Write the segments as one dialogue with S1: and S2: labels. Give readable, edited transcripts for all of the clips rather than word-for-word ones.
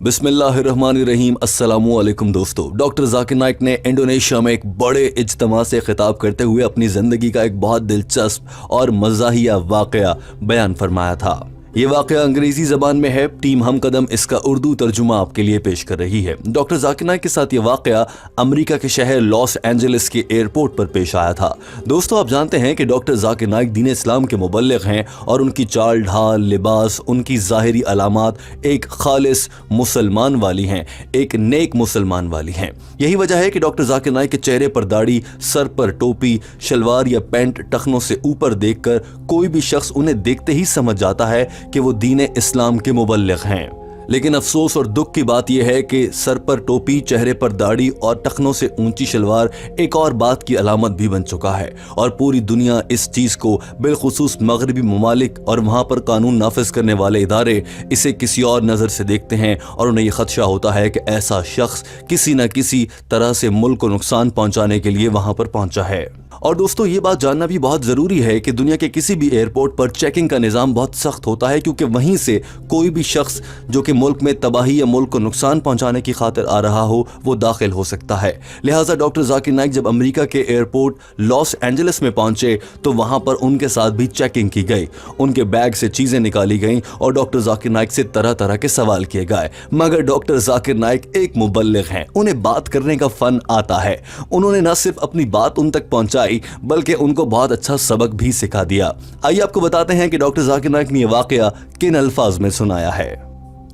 S1: बिस्मिल्लाहिर्रहमानिर्रहीम। अस्सलामु अलैकुम दोस्तों। डॉक्टर जाकिर नाइक ने इंडोनेशिया में एक बड़े इज्तिमा से खिताब करते हुए अपनी ज़िंदगी का एक बहुत दिलचस्प और मज़ाहिया वाक़या बयान फरमाया था। ये वाक़या अंग्रेजी ज़बान में है। टीम हम कदम इसका उर्दू तर्जुमा आपके लिए पेश कर रही है। डॉक्टर जाकिर नाइक के साथ ये वाक़या अमेरिका के शहर लॉस एंजलिस के एयरपोर्ट पर पेश आया था। दोस्तों, आप जानते हैं कि डॉक्टर जाकिर नाइक दीन इस्लाम के मुबल्लिग हैं और उनकी चाल ढाल, लिबास, उनकी ज़ाहिरी अलामात एक खालिस मुसलमान वाली हैं, एक नेक मुसलमान वाली हैं। यही वजह है कि डॉक्टर जाकिर नाइक के चेहरे पर दाढ़ी, सर पर टोपी, शलवार या पैंट टखनों से ऊपर देखकर कोई भी शख्स उन्हें देखते ही समझ जाता है कि वो दीन इस्लाम के मुबल्लिग हैं। लेकिन अफसोस और दुख की बात यह है कि सर पर टोपी, चेहरे पर दाढ़ी और टखनों से ऊंची शलवार एक और बात की अलामत भी बन चुका है और पूरी दुनिया इस चीज़ को, बिलखुसूस मगरबी ममालिक और वहाँ पर कानून नाफिज करने वाले इदारे इसे किसी और नज़र से देखते हैं और उन्हें यह खदशा होता है कि ऐसा शख्स किसी न किसी तरह से मुल्क को नुकसान पहुँचाने के लिए वहाँ पर पहुँचा है। और दोस्तों, ये बात जानना भी बहुत ज़रूरी है कि दुनिया के किसी भी एयरपोर्ट पर चेकिंग का निज़ाम बहुत सख्त होता है, क्योंकि वहीं से कोई भी शख्स जो कि मुल्क में तबाही या मुल्क को नुकसान पहुंचाने की खातिर आ रहा हो वो दाखिल हो सकता है। लिहाजा डॉक्टर जाकिर नाइक जब अमेरिका के एयरपोर्ट लॉस एंजलिस में पहुंचे तो वहां पर उनके साथ भी चेकिंग की गई। उनके बैग से चीज़ें निकाली गईं और डॉक्टर जाकिर नाइक से तरह तरह के सवाल किए गए। मगर डॉक्टर जाकिर नाइक एक मुबल्लिग हैं, उन्हें बात करने का फ़न आता है। उन्होंने न सिर्फ अपनी बात उन तक पहुँचाई बल्कि उनको बहुत अच्छा सबक भी सिखा दिया। आइए आपको बताते हैं कि डॉक्टर जाकिर नाइक ने यह वाकया किन अल्फाज में सुनाया है।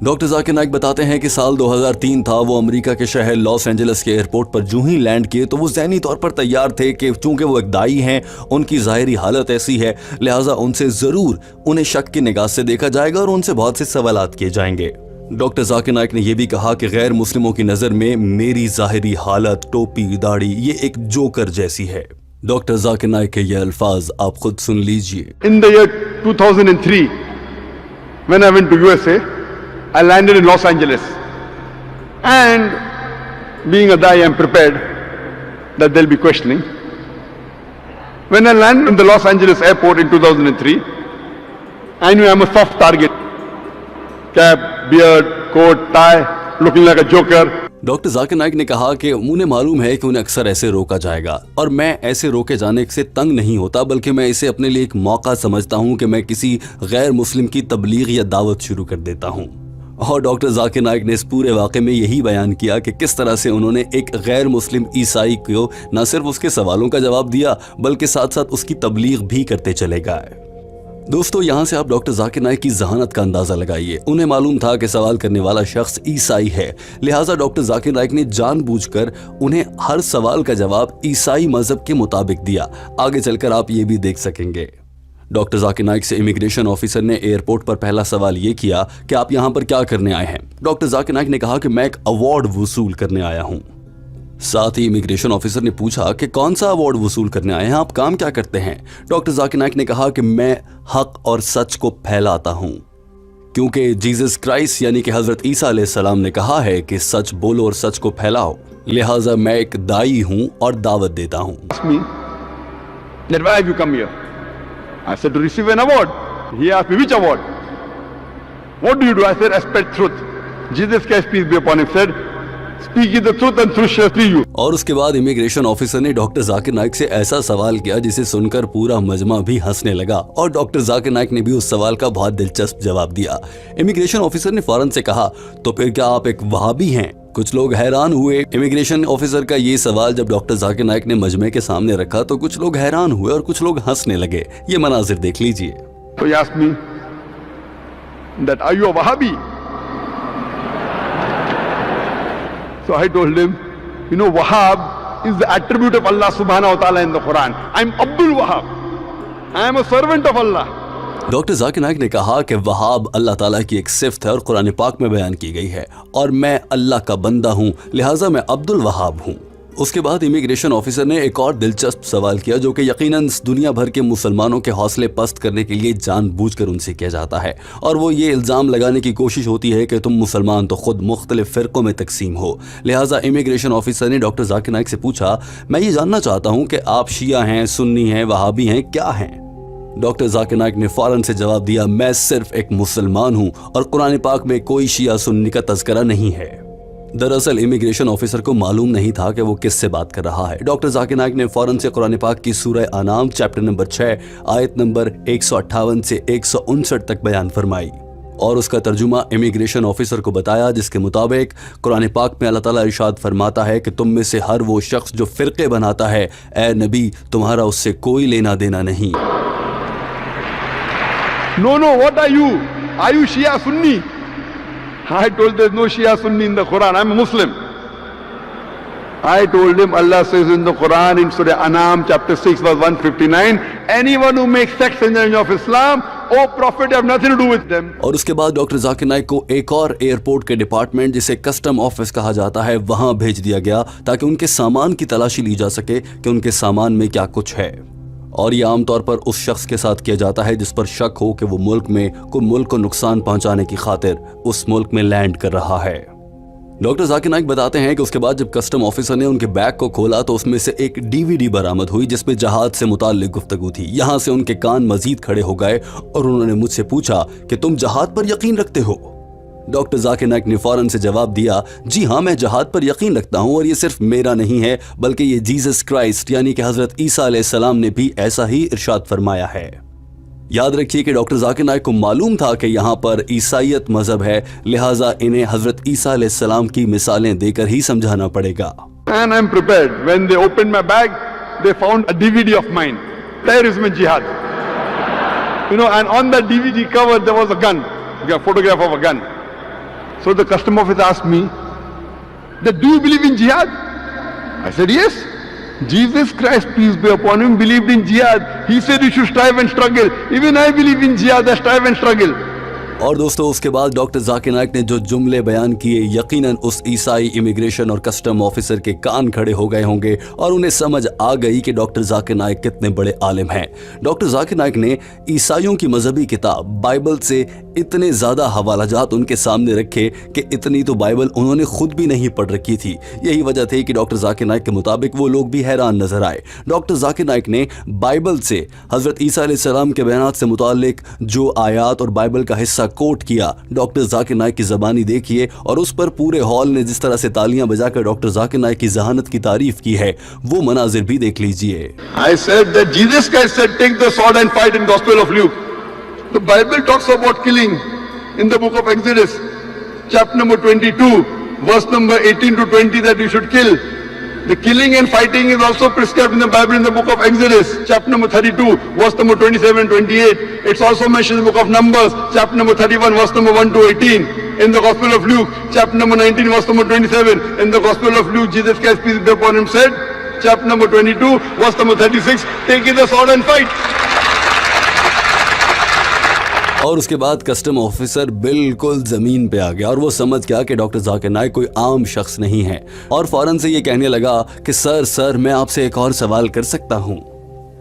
S1: डॉक्टर जाकिर नाइक बताते हैं कि साल 2003 था। वो अमेरिका के शहर लॉस एंजलिस के एयरपोर्ट पर जूं ही लैंड किए तो वो ज़हनी तौर पर तैयार थे कि चूंकि वो एक दाई हैं, उनकी ज़ाहिरी हालत ऐसी है, लिहाजा उनसे ज़रूर उन्हें शक की निगाह से देखा जाएगा और उनसे बहुत से सवालात किए जाएंगे। डॉक्टर जाकिर नाइक ने यह भी कहा कि गैर मुस्लिमों की नज़र में मेरी ज़ाहिरी हालत, टोपी, दाढ़ी ये एक जोकर जैसी है। डॉक्टर जाकिर नाइक के ये अल्फाज आप खुद सुन लीजिए।
S2: In the year 2003, when I went to USA, I landed in Los Angeles, and being a Dai, I'm prepared that they'll be questioning. When I landed in the Los Angeles airport in 2003, I knew I'm a soft target. Cap, beard, coat, tie, looking like a joker.
S1: Doctor Zakir Naik ने कहा कि उन्हें मालूम है कि उन्हें अक्सर ऐसे रोका जाएगा और मैं ऐसे रोके जाने से तंग नहीं होता, बल्कि मैं इसे अपने लिए एक मौका समझता हूं कि मैं किसी गैर मुस्लिम की तबलीग या दावत शुरू कर देता हूं। और डॉक्टर जाकिर नाइक ने इस पूरे वाक़े में यही बयान किया कि किस तरह से उन्होंने एक गैर मुस्लिम ईसाई को न सिर्फ उसके सवालों का जवाब दिया बल्कि साथ साथ उसकी तबलीग भी करते चले गए। दोस्तों, यहाँ से आप डॉक्टर जाकिर नाइक की जहानत का अंदाज़ा लगाइए। उन्हें मालूम था कि सवाल करने वाला शख्स ईसाई है, लिहाजा डॉक्टर जाकिर नाइक ने जानबूझकर उन्हें हर सवाल का जवाब ईसाई मजहब के मुताबिक दिया। आगे चलकर आप ये भी देख सकेंगे। डॉक्टर जाकिर नाइक से इमिग्रेशन ऑफिसर ने एयरपोर्ट पर पहला सवाल ये किया कि आप यहाँ पर क्या करने आए हैं। डॉक्टर जाकिर नाइक ने कहा कि मैं एक अवार्ड वसूल करने आया हूँ। साथ ही इमिग्रेशन ऑफिसर ने पूछा कि कौन सा अवार्ड वसूल करने आए हैं, आप काम क्या करते हैं। डॉक्टर जाकिर नाइक ने कहा कि मैं हक और सच को फैलाता हूं, क्योंकि जीसस क्राइस्ट यानी कि हजरत ईसा अलैहिस्सलाम ने कहा है कि सच बोलो और सच को फैलाओ। लिहाजा मैं एक दाई हूं और दावत देता हूं। और उसके बाद इमिग्रेशन ऑफिसर ने डॉक्टर जाकिर नाइक से ऐसा सवाल किया जिसे सुनकर पूरा मजमा भी हंसने लगा और डॉक्टर जाकिर नाइक ने भी उस सवाल का बहुत दिलचस्प जवाब दिया। इमिग्रेशन ऑफिसर ने फौरन से कहा, तो फिर क्या आप एक वहाबी हैं? कुछ लोग हैरान हुए। इमिग्रेशन ऑफिसर का ये सवाल जब डॉक्टर जाकिर नाइक ने मजमे के सामने रखा तो कुछ लोग हैरान हुए और कुछ लोग हंसने लगे। ये मनाजिर देख लीजिए।
S2: So he asked me that, are you a Wahhabi? So I told him, you know, Wahhab is the attribute of Allah subhanahu wa ta'ala in the Quran. I'm Abdul Wahhab. I am a servant of Allah.
S1: Doctor Zakir Naik ने कहा कि वहाब अल्लाह ताला की एक सिफ्त है और कुरान पाक में बयान की गई है और मैं अल्लाह का बंदा हूँ, लिहाजा मैं अब्दुल वहाब हूँ। उसके बाद इमिग्रेशन ऑफिसर ने एक और दिलचस्प सवाल किया जो कि यकीनन दुनिया भर के मुसलमानों के हौसले पस्त करने के लिए जानबूझकर उनसे किया जाता है, और वो ये इल्ज़ाम लगाने की कोशिश होती है कि तुम मुसलमान तो खुद मुख्तलिफ फ़िरक़ों में तकसीम हो। लिहाजा इमिग्रेशन ऑफिसर ने डॉक्टर जाकिर नाइक से पूछा, मैं ये जानना चाहता हूँ कि आप शिया हैं, सुन्नी हैं, वहाबी हैं, क्या हैं? डॉक्टर जाकिर नाइक ने फौरन से जवाब दिया, मैं सिर्फ एक मुसलमान हूं और कुरान पाक में कोई शिया सुन्नी का तज़किरा नहीं है। दरअसल इमिग्रेशन ऑफिसर को मालूम नहीं था कि वो किससे बात कर रहा है। डॉक्टर जाकिर नाइक ने फौरन से कुरान पाक की सूरह अनाम चैप्टर नंबर 6 आयत नंबर 158 से 159 तक बयान फरमाई और उसका तर्जुमा इमिग्रेशन ऑफिसर को बताया, जिसके मुताबिक कुरान पाक में अल्लाह ताला इरशाद फरमाता है कि तुम में से हर वो शख्स जो फिरके बनाता है, ए नबी तुम्हारा उससे कोई लेना देना नहीं।
S2: No, what are you? Are you Shia Sunni? I told there's no Shia Sunni in the Quran. I'm a Muslim. I told him Allah says in the Quran in Surah Anam chapter 6 verse 159, anyone who makes sex in the name of Islam, oh Prophet, you have nothing to do with them.
S1: और उसके बाद doctor Zakir Naik को एक और airport के department जिसे custom office कहा जाता है वहां भेज दिया गया ताकि उनके सामान की तलाशी ली जा सके कि उनके सामान में क्या कुछ है। और ये आमतौर पर उस शख्स के साथ किया जाता है जिस पर शक हो कि वो मुल्क को नुकसान पहुंचाने की खातिर उस मुल्क में लैंड कर रहा है। डॉक्टर जाकिर नाइक बताते हैं कि उसके बाद जब कस्टम ऑफिसर ने उनके बैग को खोला तो उसमें से एक DVD बरामद हुई जिसमें जहाज से मुताल्लिक गुफ्तगू थी। यहाँ से उनके कान मजीद खड़े हो गए और उन्होंने मुझसे पूछा कि तुम जहाज पर यकीन रखते हो? डॉक्टर जाकिर नाइक ने फौरन से जवाब दिया, जी हाँ, मैं जहाज पर यकीन रखता हूँ और ये सिर्फ मेरा नहीं है बल्कि ये जीसस क्राइस्ट यानी कि हजरत ईसा अलैहिस्सलाम ने भी ऐसा ही इरशाद फरमाया है। याद रखिए कि डॉक्टर जाकिर नाइक को मालूम था कि यहाँ पर ईसाईयत मजहब है, लिहाजा इन्हें हजरत ईसा अलैहिस्सलाम की मिसालें देकर ही समझाना पड़ेगा।
S2: And I'm prepared. When they opened my bag, they found a DVD of mine, Terrorism and Jihad. And on the DVD cover there was a gun, a photograph of a gun. So the custom officer asked me, do you believe in jihad? I said, yes. Jesus Christ, peace be upon him, believed in jihad. He said you should strive and struggle. Even I believe in jihad, I strive and struggle.
S1: और दोस्तों उसके बाद doctor Zakir Naik ने जो जुमले बयान किए, यकीनन उस ईसाई इमिग्रेशन और कस्टम ऑफिसर के कान खड़े हो गए होंगे और उन्हें समझ आ गई कि डॉक्टर जाकिर नाइक कितने बड़े आलिम हैं। डॉक्टर जाकिर नाइक ने ईसाइयों की मजहबी किताब बाइबल से इतने ज़्यादा हवालाजात उनके सामने रखे कि इतनी तो बाइबल उन्होंने खुद भी नहीं पढ़ रखी थी। यही वजह थी कि डॉक्टर जाकिर नाइक के मुताबिक वो लोग भी हैरान नजर आए। डॉक्टर जाकिर नाइक ने बाइबल से हजरत ईसा अलैहिस्सलाम के बयानात से मुताल्लिक जो आयात और बाइबल का हिस्सा कोट किया, डॉक्टर जाकिर नाइक की ज़बानी देखिए और उस पर पूरे हॉल ने जिस तरह से तालियां बजाकर डॉक्टर जाकिर नाइक की ज़हानत की तारीफ की है, वो मनाजिर भी देख लीजिए।
S2: I said that Jesus Christ said, take the sword and fight in Gospel of Luke. The Bible talks about killing in the book of Exodus, chapter number 22, verse number 18 to 20, that you should kill. The killing and fighting is also prescribed in the Bible in the book of Exodus, chapter number 32, verse number 27 and 28. It's also mentioned in the book of Numbers, chapter number 31, verse number 1 to 18. In the Gospel of Luke, chapter number 19, verse number 27. In the Gospel of Luke, Jesus Christ, peace be upon him, said, chapter number 22, verse number 36, take the sword and fight.
S1: और उसके बाद custom officer बिल्कुल जमीन पे आ गया और वो समझ गया कि डॉक्टर जाकिर नाइक कोई आम शख्स नहीं है और फौरन से ये कहने लगा कि सर मैं आपसे एक और सवाल कर सकता हूँ।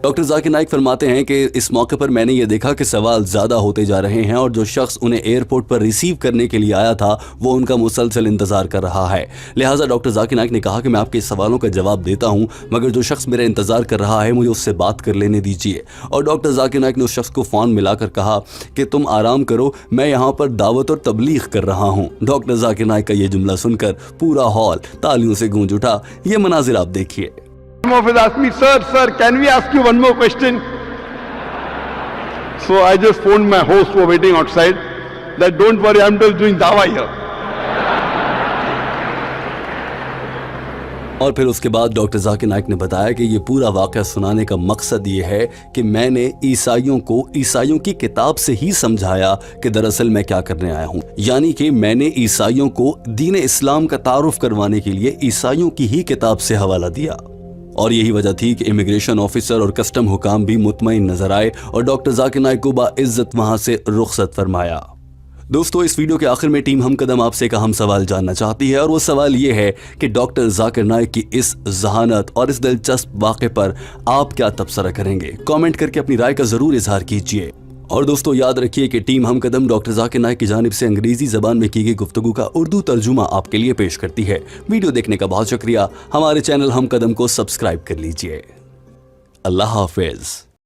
S1: डॉक्टर जाकिर नाइक फरमाते हैं कि इस मौके पर मैंने ये देखा कि सवाल ज़्यादा होते जा रहे हैं और जो शख्स उन्हें एयरपोर्ट पर रिसीव करने के लिए आया था वो उनका मुसलसल इंतज़ार कर रहा है। लिहाजा डॉक्टर जाकिर नाइक ने कहा कि मैं आपके सवालों का जवाब देता हूं, मगर जो शख्स मेरा इंतज़ार कर रहा है मुझे उससे बात कर लेने दीजिए। और डॉक्टर जाकिर नाइक ने उस शख्स को फ़ोन मिलाकर कहा कि तुम आराम करो, मैं यहाँ पर दावत और तबलीग कर रहा हूँ। डॉक्टर जाकिर नाइक का ये जुमला सुनकर पूरा हॉल तालियों से गूंज उठा। ये मनाजिर आप देखिए।
S2: Officer asked me, sir, can we ask you one more question? So I just phoned my host who were waiting outside that don't worry, I'm just doing dawah here.
S1: और फिर उसके बाद डॉक्टर जाकिर नाइक ने बताया कि ये पूरा वाक़या सुनाने का मकसद ये है कि मैंने ईसाइयों की किताब से ही समझाया कि दरअसल मैं क्या करने आया हूँ, यानी कि मैंने ईसाइयों को दीन इस्लाम का तारुफ करवाने के लिए ईसाइयों की ही किताब से हवाला दिया। और यही वजह थी कि इमिग्रेशन ऑफिसर और कस्टम हुकाम भी मुतमईन नजर आए और डॉक्टर जाकिर नाइक को बाइज्जत वहां से रुखसत फरमाया। दोस्तों इस वीडियो के आखिर में टीम हम कदम आपसे एक अहम सवाल जानना चाहती है और वो सवाल ये है कि डॉक्टर जाकिर नाइक की इस जहानत और इस दिलचस्प वाक़े पर आप क्या तबसरा करेंगे? कमेंट करके अपनी राय का जरूर इजहार कीजिए। और दोस्तों याद रखिए कि टीम हम कदम डॉक्टर जाकिर नाइक की जानिब से अंग्रेजी ज़बान में की गई गुफ्तगू का उर्दू तर्जुमा आपके लिए पेश करती है। वीडियो देखने का बहुत शुक्रिया। हमारे चैनल हम कदम को सब्सक्राइब कर लीजिए। अल्लाह हाफिज़।